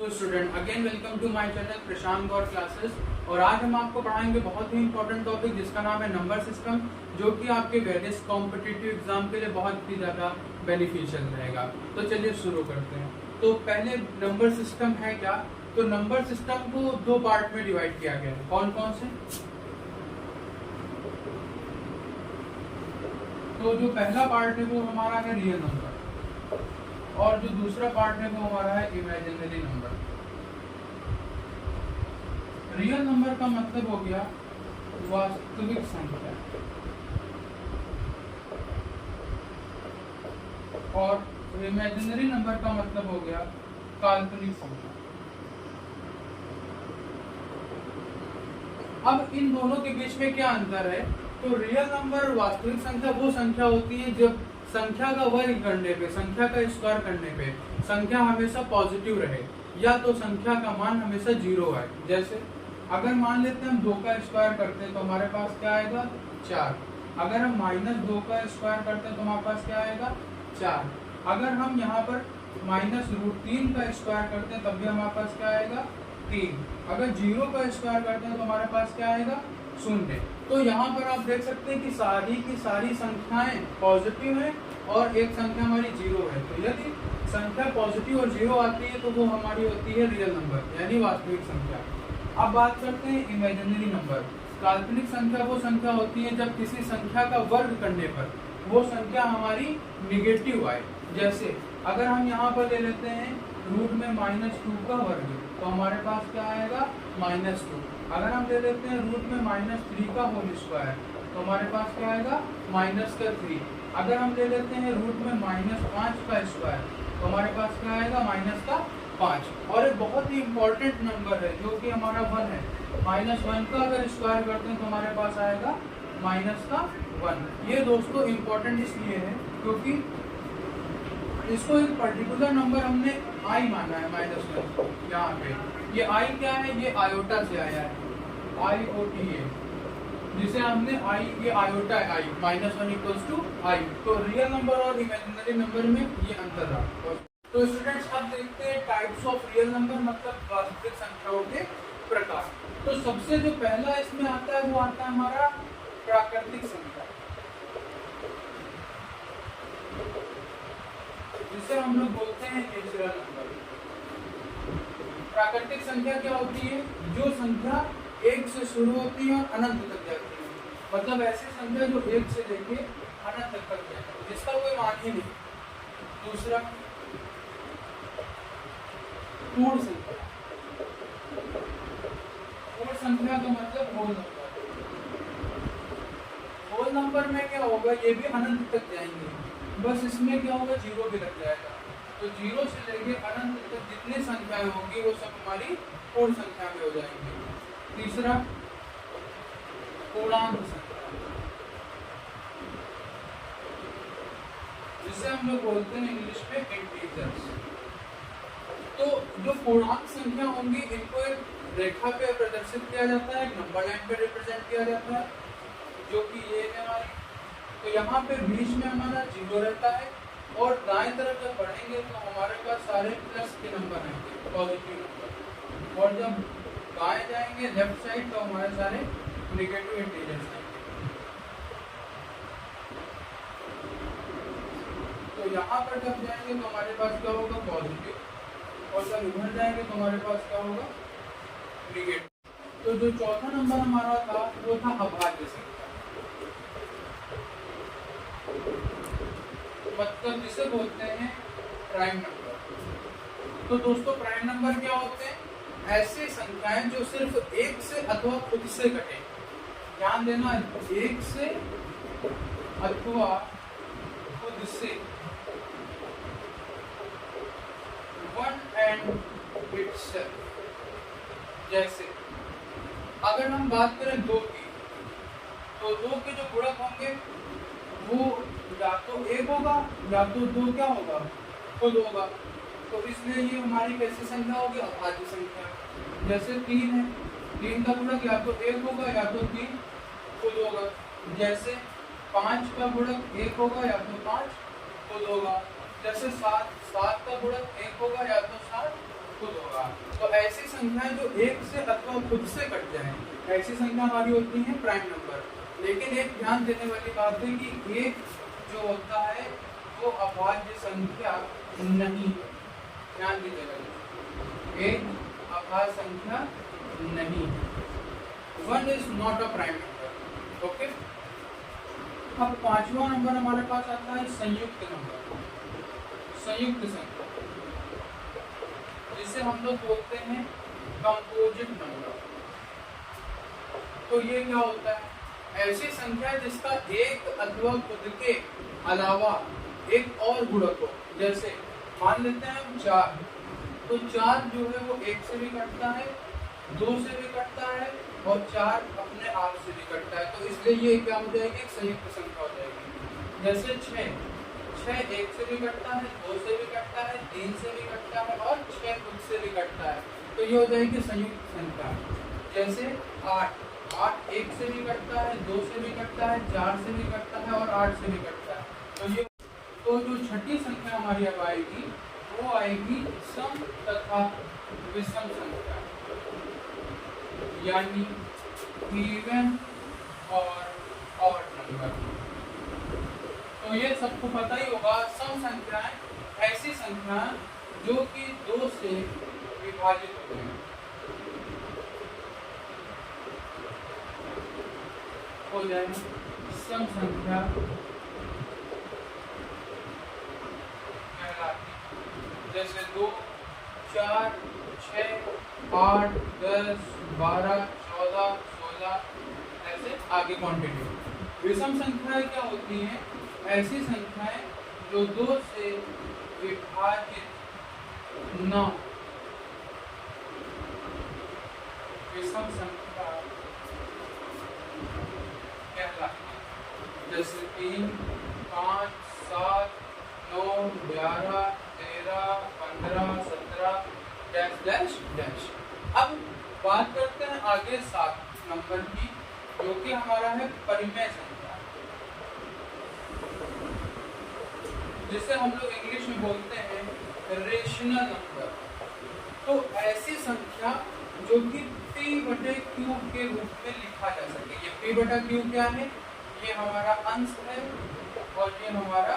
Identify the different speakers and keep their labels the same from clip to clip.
Speaker 1: तो student again welcome to my channel Prashant Gaur classes. और आज हम आपको पढ़ाएंगे बहुत ही इंपॉर्टेंट टॉपिक जिसका नाम है नंबर सिस्टम, जो कि आपके वेरियस कॉम्पिटिटिव एग्जाम के लिए बहुत ही ज़्यादा बेनिफिशियल रहेगा। तो चलिए शुरू करते हैं। तो पहले नंबर सिस्टम है क्या? तो नंबर सिस्टम को दो पार्ट में डिवाइड किया गया है। कौन कौन से? तो जो पहला पार्ट है वो हमारा है रियल नंबर, और जो दूसरा पार्ट है वो हमारा है इमेजिनरी नंबर। रियल नंबर का मतलब हो गया वास्तविक संख्या, और इमेजिनरी नंबर का मतलब हो गया काल्पनिक संख्या। अब इन दोनों के बीच में क्या अंतर है? तो रियल नंबर वास्तविक संख्या वो संख्या होती है जब संख्या का वर्ग करने पे, संख्या का स्क्वायर करने पे संख्या हमेशा पॉजिटिव रहे, या तो संख्या का मान हमेशा जीरो आए। जैसे अगर मान लेते हैं हम 2 का स्क्वायर करते हैं तो हमारे पास क्या आएगा? 4। अगर हम -2 का स्क्वायर करते हैं तो हमारे पास क्या आएगा? 4। अगर हम यहाँ पर -√3 का स्क्वायर करते हैं तब भी हमारे पास क्या आएगा? 3। अगर 0 का स्क्वायर करते हैं तो हमारे पास क्या आएगा? 0। तो यहाँ पर आप देख सकते हैं कि सारी की सारी संख्याएं पॉजिटिव हैं और एक संख्या हमारी 0 है। तो यदि संख्या पॉजिटिव और 0 आती है तो वो हमारी होती है रियल नंबर, यानी वास्तविक संख्या। अब बात करते हैं इमेजिनरी नंबर। काल्पनिक संख्या वो संख्या होती है जब किसी संख्या का वर्ग करने पर वो संख्या हमारी निगेटिव आए। जैसे अगर हम यहाँ पर ले लेते हैं रूट में -2 का वर्ग, तो हमारे पास क्या आएगा? -2। अगर हम ले लेते हैं रूट में -3 का होल स्क्वायर, तो हमारे पास क्या आएगा? -3। अगर हम ले लेते हैं रूट में -5 का स्क्वायर, तो हमारे पास क्या आएगा? -5। और एक बहुत ही इंपॉर्टेंट नंबर है जो कि हमारा 1 है। -1 का अगर स्क्वायर करते हैं तो हमारे पास आएगा -1। ये दोस्तों इंपॉर्टेंट इसलिए है क्योंकि इसको एक पर्टिकुलर नंबर हमने आई माना है, -1 यहाँ पे। ये आई क्या है? ये आयोटा से आया है, IOTA, जिसे हमने आई, ये आयोटा है आई, -1 = आई। तो रियल नंबर और इमेजिनरी नंबर में ये अंतर रहा। तो स्टूडेंट्स अब देखते हैं टाइप्स ऑफ रियल नंबर, मतलब वास्तविक संख्याओं के प्रकार। तो सबसे जो पहला इसमें आता है वो आता है हमारा प्राकृतिक संख्या, जिसे हम लोग बोलते हैं नेचुरल नंबर। प्राकृतिक संख्या क्या होती है? जो संख्या 1 से शुरू होती है और अनंत तक जाती है, मतलब ऐसी संख्या जो 1 से लेके अनंत तक जाती है, जिसका कोई मान ही नहीं। दूसरा पूर्ण संख्या। पूर्ण संख्या का मतलब होल नंबर। होल नंबर में क्या होगा? ये भी अनंत तक जाएंगे, बस इसमें क्या होगा? 0 भी लग जाएगा। तो 0 से लेके अनंत तक जितनी संख्याएं होंगी वो सब हमारी पूर्ण संख्या में हो जाएंगी। तीसरा पूर्णांक संख्या, जिसे हम लोग बोलते हैं इंग्लिश में इंटीजर्स। तो जो पूर्णांक संख्या होंगी इनको एक रेखा पे प्रदर्शित किया जाता है, एक नंबर लाइन पे रिप्रेजेंट किया जाता है, जो कि ये है हमारी। तो यहाँ पे बीच में हमारा 0 रहता है, और दाएं तरफ जब बढ़ेंगे तो हमारे पास सारे प्लस के नंबर आएंगे, पॉजिटिव नंबर, और जब दाएं जाएंगे लेफ्ट साइड तो हमारे सारे नेगेटिव इंटीजर्स आएंगे। तो यहाँ पर जब जाएंगे तो हमारे पास क्या होगा? पॉजिटिव, और जब इधर जाएंगे तो हमारे पास क्या होगा? नेगेटिव। तो जो चौथा नंबर हमारा था वो था अभाज्य संख्या, मतलब जिसे बोलते हैं प्राइम नंबर। तो दोस्तों प्राइम नंबर क्या होते हैं? ऐसे संख्याएं जो सिर्फ 1 से अथवा खुद से घटे। ध्यान देना, 1 से अथवा खुद से, 1 and itself। जैसे अगर हम बात करें 2 की, तो 2 के जो गुणक होंगे वो या तो 1 होगा या तो 2 क्या होगा? खुद होगा। तो इसलिए ये हमारी कैसी संख्या होगी? अभाज्य संख्या। जैसे 3 है, 3 का गुणक या तो 1 होगा या तो 3 खुद होगा। जैसे 5 का गुणक 1 होगा या तो 5 खुद होगा। जैसे 7 का गुणक 1 होगा या तो 7 खुद होगा। तो ऐसी संख्याएं जो एक से अथवा खुद से कट जाए, ऐसी संख्या हमारी होती है प्राइम नंबर। लेकिन एक ध्यान देने वाली बात है कि एक जो होता है वो अभाज्य संख्या नहीं है। ध्यान दीजिएगा, एक अभाज्य संख्या नहीं है। 1 is not a prime number. Okay, अब पांचवा नंबर हमारे पास आता है संयुक्त नंबर, संयुक्त संख्या, जिसे हम लोग बोलते हैं कंपोजिट नंबर। तो ये क्या होता है? ऐसी संख्या जिसका एक अथवा खुद के अलावा एक और गुणक हो। जैसे मान लेते हैं हम 4, तो 4 जो है वो 1 से भी कटता है, 2 से भी कटता है और 4 अपने आप से भी कटता है। तो इसलिए ये क्या हो जाएगी? एक संयुक्त संख्या हो जाएगी। जैसे 6 1 से भी कटता है, 2 से भी कटता है, 3 से भी कटता है और 6 खुद से भी कटता है। तो ये हो जाएगी संयुक्त संख्या। जैसे 8 1 से भी कटता है, 2 से भी कटता है, 4 से भी कटता है और 8 से भी कटता है। तो जो छठी संख्या हमारी अब आएगी वो आएगी सम तथा विषम संख्या, यानी इवन और ऑड नंबर। तो ये सबको पता ही होगा, सम संख्याएं ऐसी संख्याएं जो कि 2 से विभाजित होते हैं, हो जाए सम संख्या कहलाती। जैसे 2 4 6 8 10 12 14 16 ऐसे आगे क्वांटिटी। विषम संख्याएं क्या होती हैं? ऐसी संख्याएं जो 2 से विभाजित न, विषम संख्या कहलाती। जैसे 3 5 7 9 11 13 15 17 डैश डैश डैश। अब बात करते हैं आगे 7 नंबर की, जो कि हमारा है परिमेय संख्या, जिसे हम लोग इंग्लिश में बोलते हैं रेशनल नंबर। तो ऐसी संख्या जो कि p/q के रूप में लिखा जा सके। ये p/q क्या है? ये हमारा अंश है और ये हमारा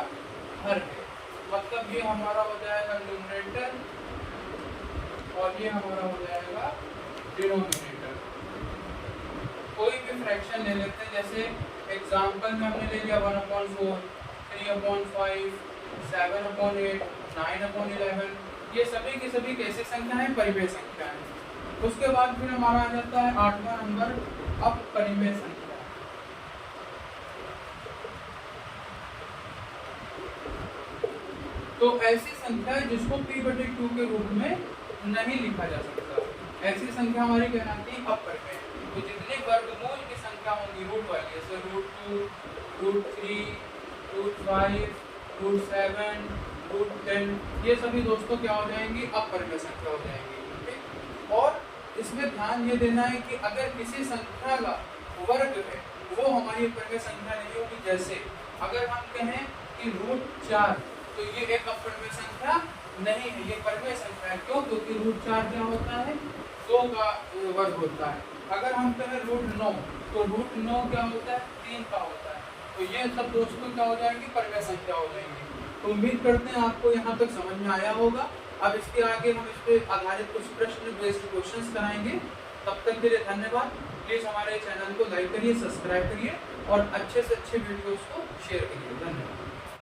Speaker 1: हर है। मतलब ये हमारा हो जाएगा न्यूमरेटर और ये हमारा हो जाएगा डिनोमिनेटर। कोई भी फ्रैक्शन ले लेते हैं, जैसे एग्जांपल में हमने ले लिया 1/4, 3/5, 7/8, 9/11। ये सभी की सभी कैसी संख्या है? परिमेय संख्या है। उसके बाद फिर हमारा आ जाता है 8वां नंबर अपरिमेय संख्या। तो ऐसी संख्या है जिसको p/q के रूप में नहीं लिखा जा सकता, ऐसी संख्या हमारी कहलाती है अपरिमेय। तो जितने वर्गमूल की संख्या होंगी रूट वाली, जैसे √2, √3, √5, √7, √10, ये सभी दोस्तों क्या हो जाएंगी? अपरिमेय संख्या हो जाएंगी। ठीक? और इसमें ध्यान ये देना है कि अगर किसी संख्या का वर्ग है वो हमारी अपरिमेय संख्या नहीं होगी। जैसे अगर हम कहें कि √4, तो ये एक अपरिमेय संख्या नहीं है, ये परिमेय संख्या है। क्यों? क्योंकि √4 क्या होता है? 2 का वर्ग होता है। अगर हम कहें √9, तो √9 क्या होता है? 3 का होता है। तो ये सब दोस्तों क्या हो जाएंगी? परिमेय संख्या हो जाएंगी। तो उम्मीद करते हैं आपको यहाँ तक समझ में आया होगा। अब इसके आगे हम इस पे आधारित कुछ प्रश्न बेस्ड क्वेश्चंस कराएंगे। तब तक के लिए धन्यवाद। प्लीज़ हमारे चैनल को लाइक करिए, सब्सक्राइब करिए और अच्छे से अच्छे वीडियोस को शेयर करिए। धन्यवाद।